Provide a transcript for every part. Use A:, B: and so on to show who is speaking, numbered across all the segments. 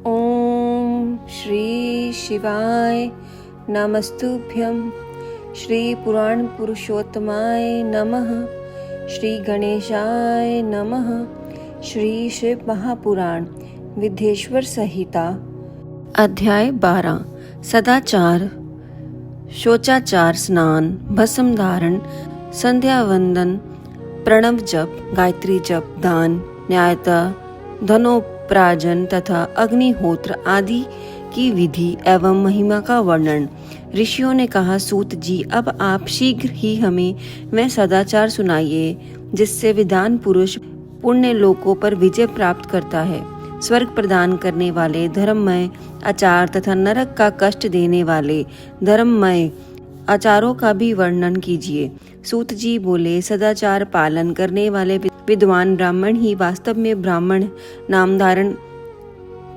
A: ओम श्री शिवाय नमस्तुभ्यं। श्री पुराण पुरुषोत्तमाय नमः। श्री गणेशाय नमः। श्री शिव महापुराण विद्येश्वर संहिता अध्याय 12 सदाचार। शोचाचार, स्नान, भस्म धारण, संध्या वंदन, प्रणव जप, गायत्री जप, दान, न्यायता, धनोपार्जन तथा अग्निहोत्र आदि की विधि एवं महिमा का वर्णन। ऋषियों ने कहा, सूत जी, अब आप शीघ्र ही हमें वह सदाचार सुनाइए जिससे विद्वान पुरुष पुण्य लोकों पर विजय प्राप्त करता है। स्वर्ग प्रदान करने वाले धर्ममय आचार तथा नरक का कष्ट देने वाले धर्ममय आचारों का भी वर्णन कीजिए। सूत जी बोले, सदाचार पालन करने वाले विद्वान ब्राह्मण ही वास्तव में ब्राह्मण नाम धारण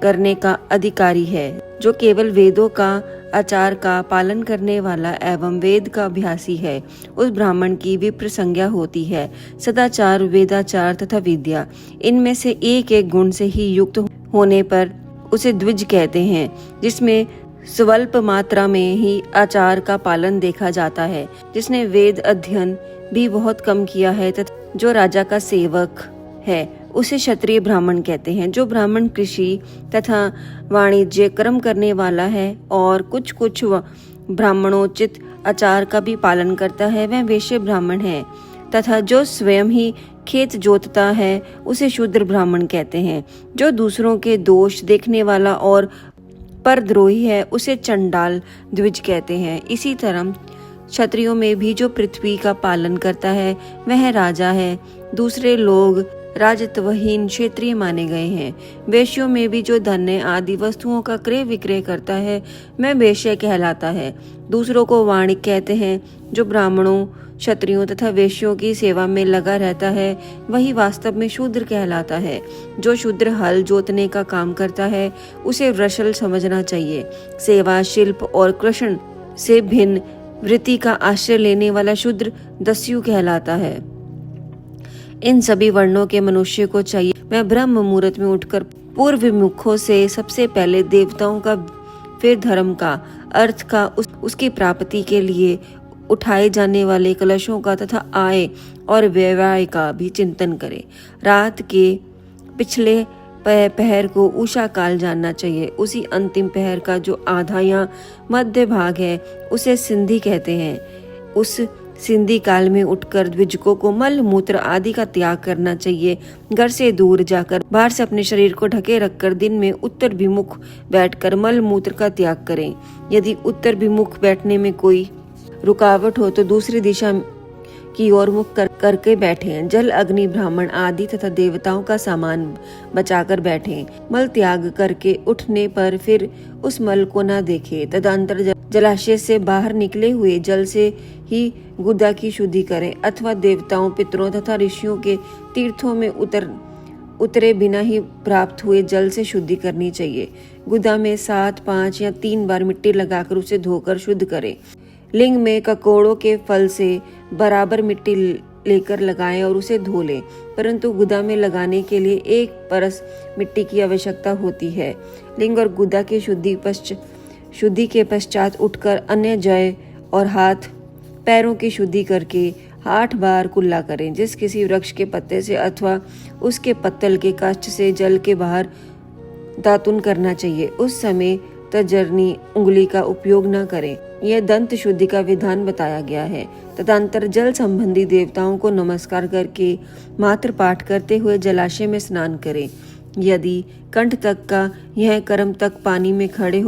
A: करने का अधिकारी है, जो केवल वेदों का आचार का पालन करने वाला एवं वेद का अभ्यासी है। उस ब्राह्मण की विप्र संज्ञा होती है। सदाचार, वेदाचार तथा विद्या, इनमें से एक एक गुण से ही युक्त होने पर उसे द्विज कहते हैं, जिसमें स्वल्प मात्रा में ही आचार का पालन देखा जाता है, जिसने वेद अध्ययन भी बहुत कम किया है तथा जो राजा का सेवक है उसे क्षत्रिय ब्राह्मण कहते हैं। जो ब्राह्मण कृषि तथा वाणिज्य कर्म करने वाला है और कुछ कुछ ब्राह्मणोचित आचार का भी पालन करता है, वह वैश्य ब्राह्मण है। तथा जो स्वयं ही खेत जोतता है उसे शूद्र ब्राह्मण कहते हैं। जो दूसरों के दोष देखने वाला और परद्रोही है उसे चंडाल द्विज कहते हैं। इसी तरह क्षत्रियों में भी जो पृथ्वी का पालन करता है वह राजा है। दूसरे लोग राजत्वहीन क्षेत्रीय माने गए हैं। वेश्यों में भी जो धन्य आदि वस्तुओं का क्रय विक्रय करता है वह वेश्य कहलाता है। दूसरों को वाणिक कहते हैं। जो ब्राह्मणों, क्षत्रियों तथा वेश्यों की सेवा में लगा रहता है वही वास्तव में शूद्र कहलाता है। जो शूद्र हल जोतने का काम करता है उसे वृषल समझना चाहिए। सेवा, शिल्प और कृषण से भिन्न वृत्ति का आश्रय लेने वाला शूद्र दस्यु कहलाता है। इन सभी वर्णों के मनुष्य को चाहिए वह ब्रह्म मुहूर्त में उठकर पूर्व मुखों से सबसे पहले देवताओं का, फिर धर्म का, अर्थ का, उसकी प्राप्ति के लिए उठाए जाने वाले कलशों का तथा आय और व्यय का भी चिंतन करे। रात के पिछले पहर को उषा काल जानना चाहिए। उसी अंतिम पहर का जो आधा या मध्य भाग है उसे सिंधी कहते हैं। उस सिंधी काल में उठकर द्विजकों को मल मूत्र आदि का त्याग करना चाहिए। घर से दूर जाकर बाहर से अपने शरीर को ढके रखकर दिन में उत्तर विमुख बैठकर मल मूत्र का त्याग करें। यदि उत्तर विमुख बैठने में कोई रुकावट हो तो दूसरी दिशा की ओर मुख करके बैठें। जल, अग्नि, ब्राह्मण आदि तथा देवताओं का सामान बचाकर बैठें। मल त्याग करके उठने पर फिर उस मल को न देखें। तदंतर जलाशय से बाहर निकले हुए जल से ही गुदा की शुद्धि करें अथवा देवताओं, पितरों तथा ऋषियों के तीर्थों में उतरे बिना ही प्राप्त हुए जल से शुद्धि करनी चाहिए। गुदा में 7, 5 या 3 बार मिट्टी लगाकर उसे धोकर शुद्ध करें। लिंग में ककोड़ों के फल से बराबर मिट्टी लेकर लगाएं और उसे धो लें, परंतु गुदा में लगाने के लिए 1 परस मिट्टी की आवश्यकता होती है। लिंग और गुदा की शुद्धि के पश्चात उठकर अन्य जय और हाथ पैरों की शुद्धि करके 8 बार कुल्ला करें। जिस किसी वृक्ष के पत्ते से अथवा उसके पत्तल के काष्ठ से जल के बाहर दातुन करना चाहिए। उस समय तर्जनी उंगली का उपयोग न करें। यह दंत शुद्धि का विधान बताया गया है। तदंतर जल संबंधी देवताओं को नमस्कार करके मात्र पाठ करते हुए जलाशय में स्नान करें। यदि कंठ तक का यह कर्म तक पानी में खड़े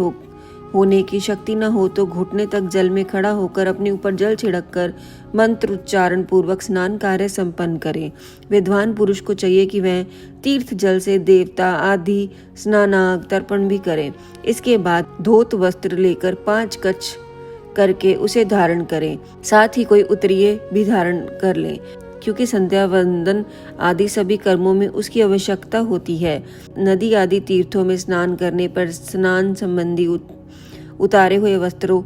A: होने की शक्ति न हो तो घुटने तक जल में खड़ा होकर अपने ऊपर जल छिड़ककर मंत्र उच्चारण पूर्वक स्नान कार्य संपन्न करें। विद्वान पुरुष को चाहिए कि वह तीर्थ जल से देवता आदि स्नानाग तर्पण भी करें। इसके बाद धोत वस्त्र लेकर 5 कच्छ करके उसे धारण करें। साथ ही कोई उत्तरीय भी धारण कर लें, क्योंकि संध्या वंदन आदि सभी कर्मों में उसकी आवश्यकता होती है। नदी आदि तीर्थों में स्नान करने पर स्नान संबंधी उतारे हुए वस्त्रों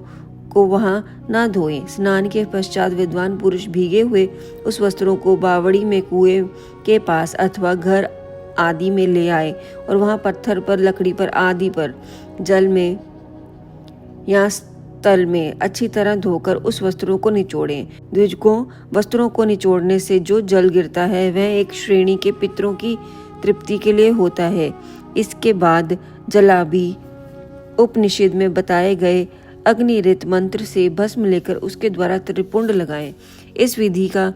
A: को वहां न धोएं। स्नान के पश्चात विद्वान पुरुष भीगे हुए उस वस्त्रों को बावड़ी में कुएं के पास अथवा घर आदि में ले आए और वहां पत्थर पर, लकड़ी पर, आदि पर, जल में या तल में अच्छी तरह धोकर उस वस्त्रों को निचोड़ें। द्विजकों वस्त्रों को निचोड़ने से जो जल गिरता है वह एक श्रेणी के पितरों की तृप्ति के लिए होता है। इसके बाद जलाभि उपनिषद में बताए गए अग्निरित मंत्र से भस्म लेकर उसके द्वारा त्रिपुंड लगाएं। इस विधि का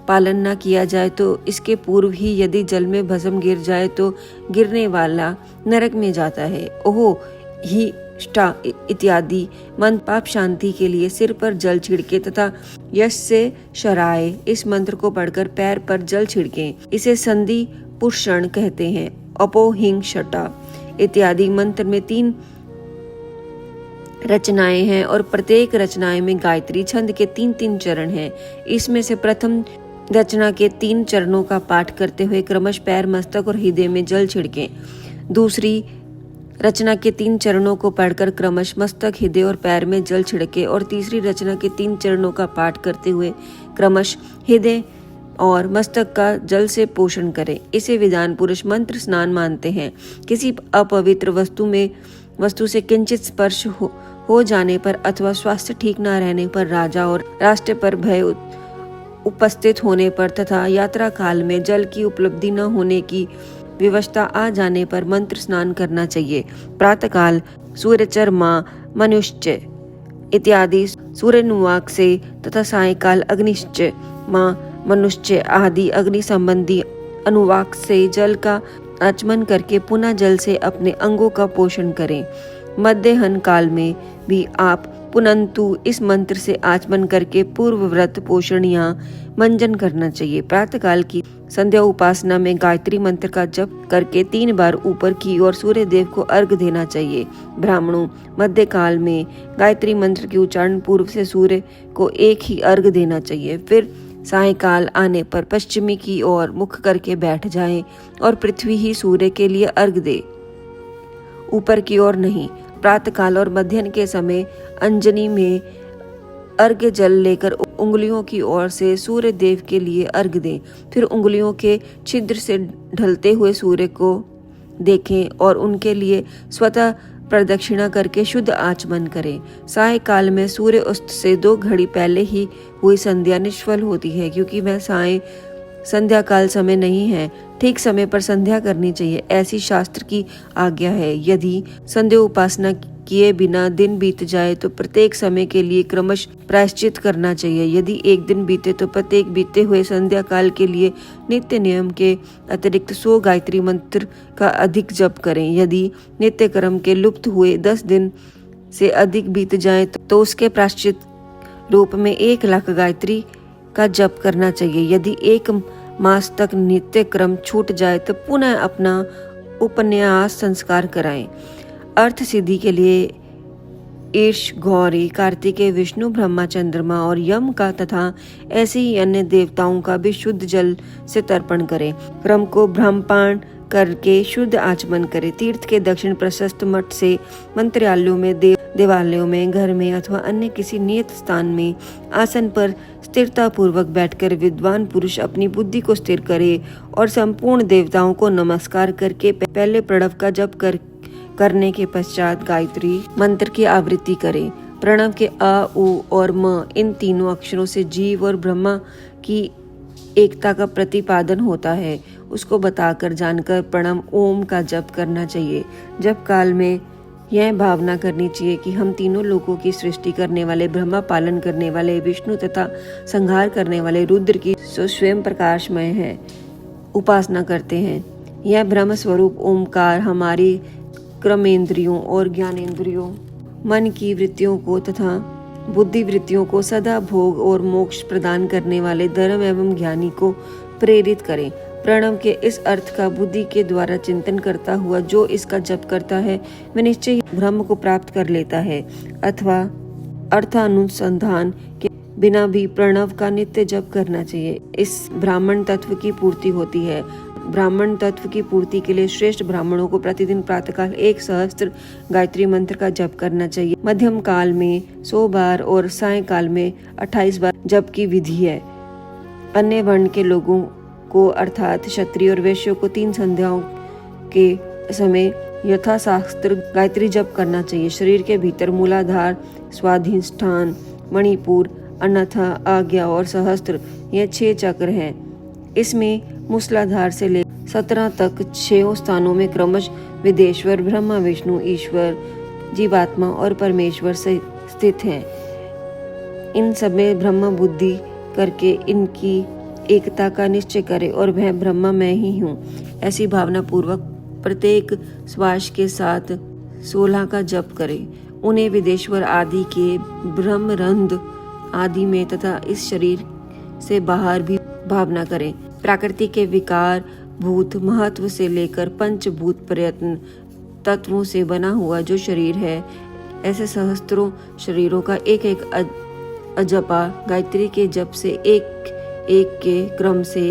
A: पालन न किया जाए तो इसके पूर्व ही यदि जल में भस्म गिर जाए तो गिरने वाला नरक में जाता है। ओह ही ष्टा इत्यादि मंत्र पाप शांति के लिए सिर पर जल छिड़के तथा यश से शराय इस मंत्र को पढ़कर पैर पर जल छिड़के। इसे संधि पुष्ण कहते हैं। अपोहिंग शटा इत्यादि मंत्र में 3 रचनाएं हैं और प्रत्येक रचनाएं में गायत्री छंद के 3-3 चरण हैं। इसमें से प्रथम रचना के 3 चरणों का पाठ करते हुए क्रमश पैर, मस्तक और हृदय में जल छिड़कें। दूसरी रचना के 3 चरणों को पढ़कर क्रमश मस्तक, हृदय और पैर में जल छिड़के और तीसरी रचना के 3 चरणों का पाठ करते हुए क्रमश हृदय और मस्तक का जल से पोषण करें। इसे विद्वान पुरुष मंत्र स्नान मानते हैं। किसी अपवित्र वस्तु से किंचित स्पर्श हो जाने पर अथवा स्वास्थ्य ठीक न रहने पर, राजा और राष्ट्र पर भय उपस्थित होने पर तथा यात्रा काल में जल की उपलब्धि न होने की विवशता आ जाने पर मंत्र स्नान करना चाहिए। प्रातःकाल सूर्यचर्मा, मनुष्य इत्यादि सूर्यनुवाक से तथा सायंकाल अग्निश्च माँ, मनुष्य आदि अग्नि संबंधी अनुवाक से जल का आचमन करके पुनः जल से अपने अंगों का पोषण करें। मध्याह्न काल में भी आप पुनंतु इस मंत्र से आचमन करके पूर्व व्रत पोषण या मंजन करना चाहिए। प्रातःकाल की संध्या उपासना में गायत्री मंत्र का जप करके 3 बार ऊपर की ओर सूर्य देव को अर्घ देना चाहिए। ब्राह्मणों मध्य काल में गायत्री मंत्र के उच्चारण पूर्व से सूर्य को एक ही अर्घ देना चाहिए। फिर सायंकाल आने पर पश्चिमी की ओर मुख करके बैठ जाएं और पृथ्वी ही सूर्य के लिए अर्घ दे, ऊपर की ओर नहीं। प्रातःकाल और मध्याह्न के समय अंजनी में अर्घ्य जल लेकर उंगलियों की ओर से सूर्य देव के लिए अर्घ्य दें। फिर उंगलियों के छिद्र से ढलते हुए सूर्य को देखें और उनके लिए स्वतः प्रदक्षिणा करके शुद्ध आचमन करें। सायंकाल में सूर्य अस्त से 2 घड़ी पहले ही हुई संध्या निष्फल होती है, क्योंकि वह संध्या काल समय नहीं है। ठीक समय पर संध्या करनी चाहिए, ऐसी शास्त्र की आज्ञा है। यदि संध्या उपासना किए बिना दिन बीत जाए तो प्रत्येक समय के लिए क्रमश प्रायश्चित करना चाहिए। यदि एक दिन बीते तो प्रत्येक बीते हुए संध्या काल के लिए नित्य नियम के अतिरिक्त 100 गायत्री मंत्र का अधिक जप करें। यदि नित्य कर्म के लुप्त हुए 10 दिन से अधिक बीत जाए तो उसके प्रायश्चित रूप में 1 लाख गायत्री का जप करना चाहिए। यदि 1 मास तक नित्य क्रम छूट जाए तो पुनः अपना उपन्यास संस्कार कराएं। अर्थ सिद्धि के लिए ईश, गौरी, कार्तिकेय, विष्णु, ब्रह्मा, चंद्रमा और यम का तथा ऐसे ही अन्य देवताओं का भी शुद्ध जल से तर्पण करें। क्रम को ब्रह्मपान करके शुद्ध आचमन करें। तीर्थ के दक्षिण प्रशस्त मठ से मंत्रालयों में, देवालयों में, घर में अथवा अन्य किसी नियत स्थान में आसन पर स्थिरता पूर्वक बैठकर विद्वान पुरुष अपनी बुद्धि को स्थिर करे और संपूर्ण देवताओं को नमस्कार करके पहले प्रणव का जप करने के पश्चात गायत्री मंत्र की आवृत्ति करें। प्रणव के अ, उ और म इन तीनों अक्षरों से जीव और ब्रह्मा की एकता का प्रतिपादन होता है। उसको बताकर जानकर प्रणव ओम का जप करना चाहिए। जप काल में यह भावना करनी चाहिए कि हम तीनों लोगों की सृष्टि करने वाले ब्रह्मा, पालन करने वाले विष्णु तथा संहार करने वाले रुद्र की स्वयं प्रकाशमय है उपासना करते हैं। यह ब्रह्म स्वरूप ओमकार हमारी कर्मेंद्रियों और ज्ञानेंद्रियों, मन की वृत्तियों को तथा बुद्धि वृत्तियों को सदा भोग और मोक्ष प्रदान करने वाले धर्म एवं ज्ञानी को प्रेरित करें। प्रणव के इस अर्थ का बुद्धि के द्वारा चिंतन करता हुआ जो इसका जप करता है वह निश्चय ही ब्रह्म को प्राप्त कर लेता है, अथवा अर्थानुसंधान के बिना भी प्रणव का नित्य जप करना चाहिए। इस ब्राह्मण तत्व की पूर्ति होती है। ब्राह्मण तत्व की पूर्ति के लिए श्रेष्ठ ब्राह्मणों को प्रतिदिन प्रातःकाल 1,000 गायत्री मंत्र का जप करना चाहिए। मध्यम काल में 100 बार और सायंकाल में 28 बार जप की विधि है। अन्य वर्ण के लोगों को अर्थात क्षत्रिय और वैश्य को 3 संध्याओं के समय यथाशास्त्र गायत्री जप करना चाहिए। शरीर के भीतर मूलाधार, स्वाधिष्ठान, मणिपुर, अन्यथा, आज्ञा और सहस्त्र, ये 6 चक्र हैं। इसमें मूलाधार से ले 17 तक 6 स्थानों में क्रमश विदेश्वर, ब्रह्मा, विष्णु, ईश्वर, जीवात्मा और परमेश्वर से स्थित हैं। इन सब में ब्रह्म बुद्धि करके इनकी एकता का निश्चय करें और वह ब्रह्मा मैं ही हूँ ऐसी भावना पूर्वक प्रत्येक श्वास के साथ 16 का जप करें। उन्हें विदेश्वर आदि के ब्रह्मरंध्र आदि में तथा इस शरीर से बाहर भी भावना करें। प्रकृति के विकार भूत महत्व से लेकर पंचभूत प्रयत्न तत्वों से बना हुआ जो शरीर है, ऐसे सहस्त्रों शरीरों का एक एक अजपा गायत्री के जप से एक एक के क्रम से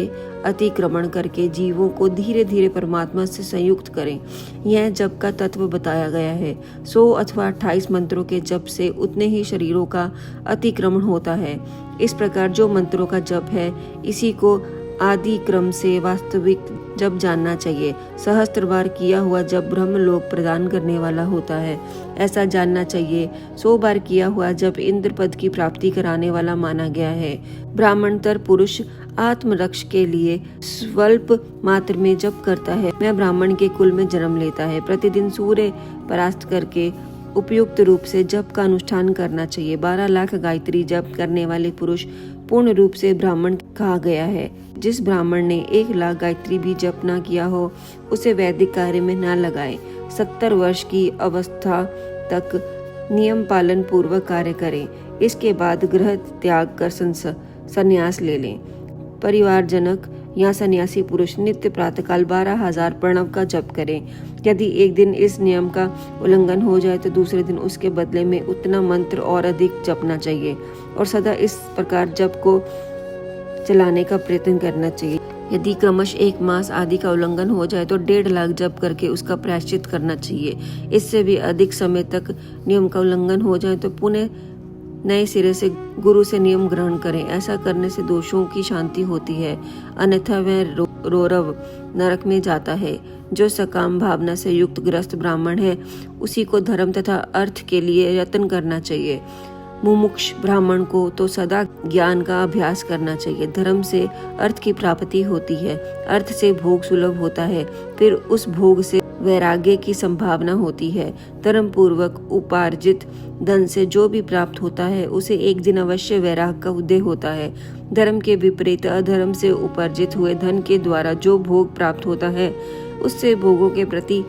A: अतिक्रमण करके जीवों को धीरे धीरे परमात्मा से संयुक्त करें। यह जप का तत्व बताया गया है। 100 अथवा 28 मंत्रों के जप से उतने ही शरीरों का अतिक्रमण होता है। इस प्रकार जो मंत्रों का जप है, इसी को आदि क्रम से वास्तविक जप जानना चाहिए। सहस्त्र बार किया हुआ जप ब्रह्मलोक प्रदान करने वाला होता है, ऐसा जानना चाहिए। 100 बार किया हुआ जप इंद्र पद की प्राप्ति कराने वाला माना गया है। ब्राह्मणतर पुरुष आत्मरक्ष के लिए स्वल्प मात्र में जप करता है, वह ब्राह्मण के कुल में जन्म लेता है। प्रतिदिन सूर्य परास्त करके उपयुक्त रूप से जप का अनुष्ठान करना चाहिए। 12 लाख गायत्री जप करने वाले पुरुष पूर्ण रूप से ब्राह्मण कहा गया है। जिस ब्राह्मण ने 1 लाख गायत्री भी जप न किया हो, उसे वैदिक कार्य में न लगाए। 70 वर्ष की अवस्था तक नियम पालन पूर्वक कार्य करें। इसके बाद गृह त्याग कर संन्यास ले लें। परिवारजनक या सन्यासी पुरुष नित्य प्रातःकाल 12,000 प्रणव का जप करें। यदि एक दिन इस नियम का उल्लंघन हो जाए तो दूसरे दिन उसके बदले में उतना मंत्र और अधिक जपना चाहिए और सदा इस प्रकार जप को चलाने का प्रयत्न करना चाहिए। यदि क्रमश 1 मास आदि का उल्लंघन हो जाए तो 1.5 लाख जप करके उसका प्रायश्चित करना चाहिए। इससे भी अधिक समय तक नियम का उल्लंघन हो जाए तो पुनः नए सिरे से गुरु से नियम ग्रहण करें। ऐसा करने से दोषों की शांति होती है, अन्यथा वह रौरव नरक में जाता है। जो सकाम भावना से युक्त ग्रस्त ब्राह्मण है, उसी को धर्म तथा अर्थ के लिए यत्न करना चाहिए। मुमुक्ष ब्राह्मण को तो सदा ज्ञान का अभ्यास करना चाहिए। धर्म से अर्थ की प्राप्ति होती है, अर्थ से भोग सुलभ होता है, फिर उस भोग से वैराग्य की संभावना होती है। धर्म पूर्वक उपार्जित धन से जो भी प्राप्त होता है, उसे एक दिन अवश्य वैराग का उदय होता है। धर्म के विपरीत अधर्म से उपार्जित हुए धन के द्वारा जो भोग प्राप्त होता है, उससे भोगों के प्रति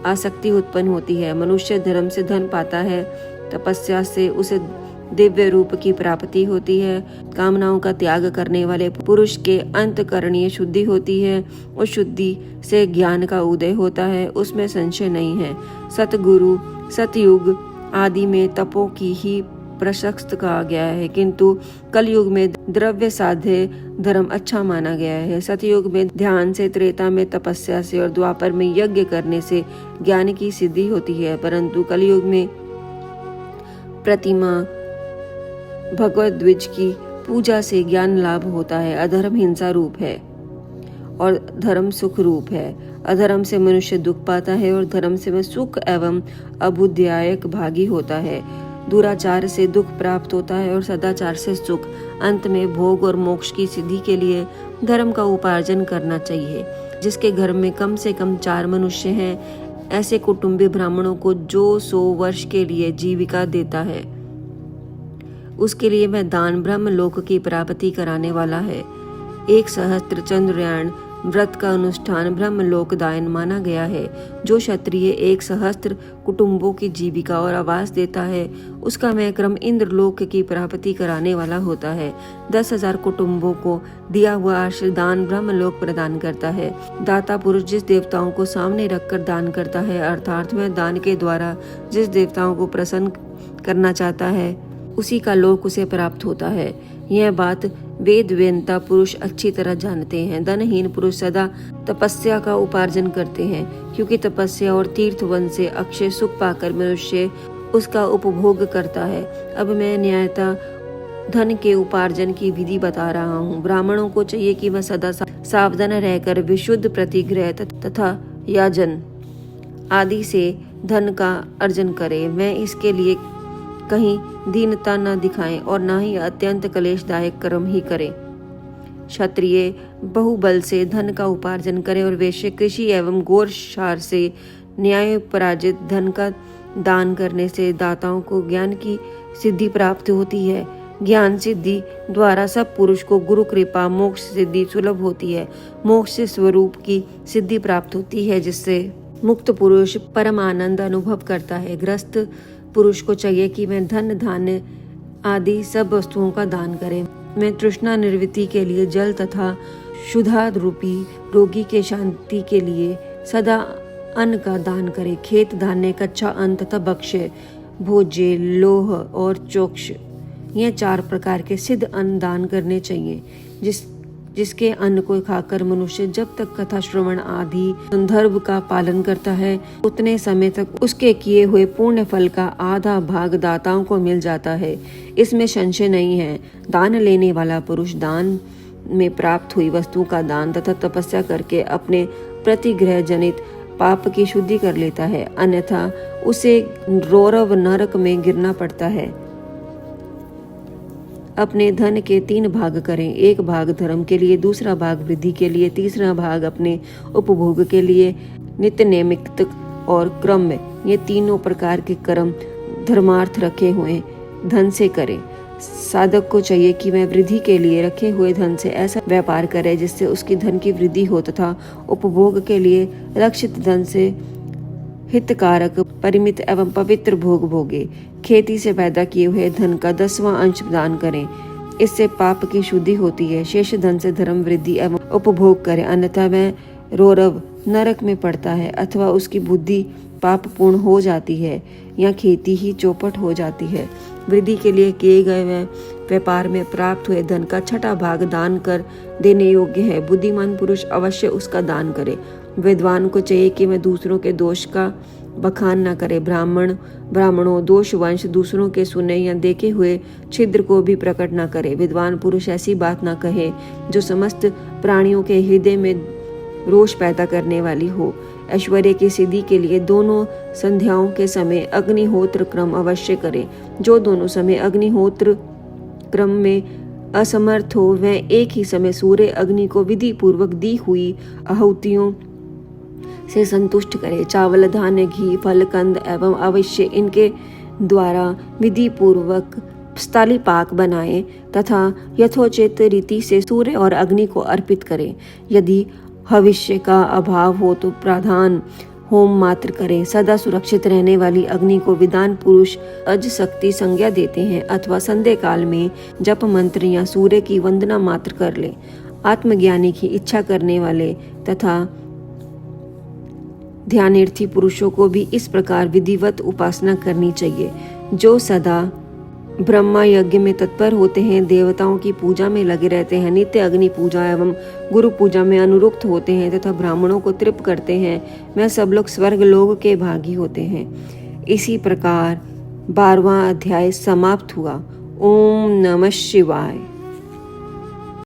A: आसक्ति उत्पन्न होती है। मनुष्य धर्म से धन पाता है, तपस्या से उसे दिव्य रूप की प्राप्ति होती है। कामनाओं का त्याग करने वाले पुरुष के अंतःकरणीय शुद्धि होती है। उस शुद्धि से ज्ञान का उदय होता है, उसमें संशय नहीं है। सतगुरु सतयुग आदि में तपों की ही प्रशस्त कहा गया है, किंतु कलयुग में द्रव्य साध्य धर्म अच्छा माना गया है। सतयुग में ध्यान से, त्रेता में तपस्या से और द्वापर में यज्ञ करने से ज्ञान की सिद्धि होती है, परंतु कलयुग में प्रतिमा भगवत द्विज की पूजा से ज्ञान लाभ होता है। अधर्म हिंसा रूप है और धर्म सुख रूप है। अधर्म से मनुष्य दुख पाता है और धर्म से वह सुख एवं अबुद्ध्यायक भागी होता है। दुराचार से दुख प्राप्त होता है और सदाचार से सुख। अंत में भोग और मोक्ष की सिद्धि के लिए धर्म का उपार्जन करना चाहिए। जिसके घर में कम से कम 4 मनुष्य हैं, ऐसे कुटुंबी ब्राह्मणों को जो 100 वर्ष के लिए जीविका देता है, उसके लिए वह दान ब्रह्मलोक की प्राप्ति कराने वाला है। 1 सहस्त्र चंद्रयान व्रत का अनुष्ठान ब्रह्मलोक दायन माना गया है। जो क्षत्रिय 1 सहस्त्र कुटुंबों की जीविका और आवास देता है, उसका वह क्रम इंद्रलोक की प्राप्ति कराने वाला होता है। 10,000 कुटुंबों को दिया हुआ आश्रय दान ब्रह्मलोक प्रदान करता है। दाता पुरुष जिस देवताओं को सामने रखकर दान करता है, अर्थात वह दान के द्वारा जिस देवताओं को प्रसन्न करना चाहता है, उसी का लोक उसे प्राप्त होता है। यह बात वेद वेदता पुरुष अच्छी तरह जानते हैं। धनहीन पुरुष सदा तपस्या का उपार्जन करते हैं, क्योंकि तपस्या और तीर्थवन से अक्षय सुख पाकर मनुष्य उसका उपभोग करता है। अब मैं न्यायता धन के उपार्जन की विधि बता रहा हूँ। ब्राह्मणों को चाहिए कि वह सदा सावधान रहकर विशुद्ध प्रतिग्रह तथा याजन आदि से धन का अर्जन करे। वह इसके लिए कहीं दीनता न दिखाएं और न ही अत्यंत क्लेशदायक कर्म ही करे। क्षत्रिय बहुबल से धन का उपार्जन करे और वैश्य कृषि एवं गौरक्षार से न्याय पराजित धन का दान करने से दाताओं को ज्ञान की सिद्धि प्राप्त होती है। ज्ञान सिद्धि द्वारा सब पुरुष को गुरु कृपा मोक्ष सिद्धि सुलभ होती है। मोक्ष स्वरूप की सिद्धि प्राप्त होती है, जिससे मुक्त पुरुष परम आनंद अनुभव करता है। ग्रस्त पुरुष को चाहिए कि वह धन धान्य आदि सब वस्तुओं का दान करे। मैं तृष्णा निवृत्ति के लिए जल तथा शुद्धा रूपी रोगी के शांति के लिए सदा अन्न का दान करे। खेत धान्य, कच्चा अन्न तथा भक्ष्य, भोज्य, लोह और चोक्ष, ये 4 प्रकार के सिद्ध अन्न दान करने चाहिए। जिसके अन्न को खाकर मनुष्य जब तक कथा श्रवण आदि संदर्भ का पालन करता है, उतने समय तक उसके किए हुए पुण्य फल का आधा भाग दाताओं को मिल जाता है। इसमें संशय नहीं है। दान लेने वाला पुरुष दान में प्राप्त हुई वस्तु का दान तथा तपस्या करके अपने प्रतिग्रह जनित पाप की शुद्धि कर लेता है, अन्यथा उसे रौरव नरक में गिरना पड़ता है। अपने धन के 3 भाग करें। 1 भाग धर्म के लिए, दूसरा भाग वृद्धि के लिए, तीसरा भाग अपने उपभोग के लिए। नित्य नैमित्तिक और क्रम में ये तीनों प्रकार के कर्म धर्मार्थ रखे हुए धन से करें। साधक को चाहिए कि वह वृद्धि के लिए रखे हुए धन से ऐसा व्यापार करे जिससे उसकी धन की वृद्धि हो, तथा उपभोग के लिए रक्षित धन से हितकारक परिमित एवं पवित्र भोग भोगे। खेती से पैदा किए हुए धन का 10वां अंश दान करें, इससे पाप की शुद्धि होती है। शेष धन से धर्म वृद्धि एवं उपभोग करें, अन्यथा वह रौरव नरक में पड़ता है अथवा उसकी बुद्धि पाप पूर्ण हो जाती है या खेती ही चौपट हो जाती है। वृद्धि के लिए किए गए व्यापार में प्राप्त हुए धन का 6ठा भाग दान कर देने योग्य है। बुद्धिमान पुरुष अवश्य उसका दान करे। विद्वान को चाहिए कि वह दूसरों के दोष का बखान न करे। ब्राह्मणों दोषवंश दूसरों के सुने या देखे हुए छिद्र को भी प्रकट न करे। विद्वान पुरुष ऐसी बात न कहे जो समस्त प्राणियों के हृदय में रोष पैदा करने वाली हो। ऐश्वर्य की सिद्धि के लिए दोनों संध्याओं के समय अग्निहोत्र क्रम अवश्य करे। जो दोनों समय अग्निहोत्र क्रम में असमर्थ हो, वह एक ही समय सूर्य अग्नि को विधि पूर्वक दी हुई आहुतियों से संतुष्ट करे। चावल, धान्य, घी, फल, कंद एवं अवश्य इनके द्वारा विधि पूर्वक स्थाली पाक बनाए तथा यथोचित रीति से सूर्य और अग्नि को अर्पित करे। यदि भविष्य का अभाव हो तो प्रधान होम मात्र करें। सदा सुरक्षित रहने वाली अग्नि को विद्वान पुरुष अज शक्ति संज्ञा देते हैं अथवा संध्या काल में जप मंत्र या सूर्य की वंदना मात्र कर ले। आत्मज्ञानी की इच्छा करने वाले तथा ध्यानार्थी पुरुषों को भी इस प्रकार विधिवत उपासना करनी चाहिए। जो सदा ब्रह्मा यज्ञ में तत्पर होते हैं, देवताओं की पूजा में लगे रहते हैं, नित्य अग्नि पूजा एवं गुरु पूजा में अनुरुक्त होते हैं तथा ब्राह्मणों को तृप्त करते हैं, वह सब लोग स्वर्ग लोक के भागी होते हैं। इसी प्रकार 12वां अध्याय समाप्त हुआ। ओम नमः शिवाय।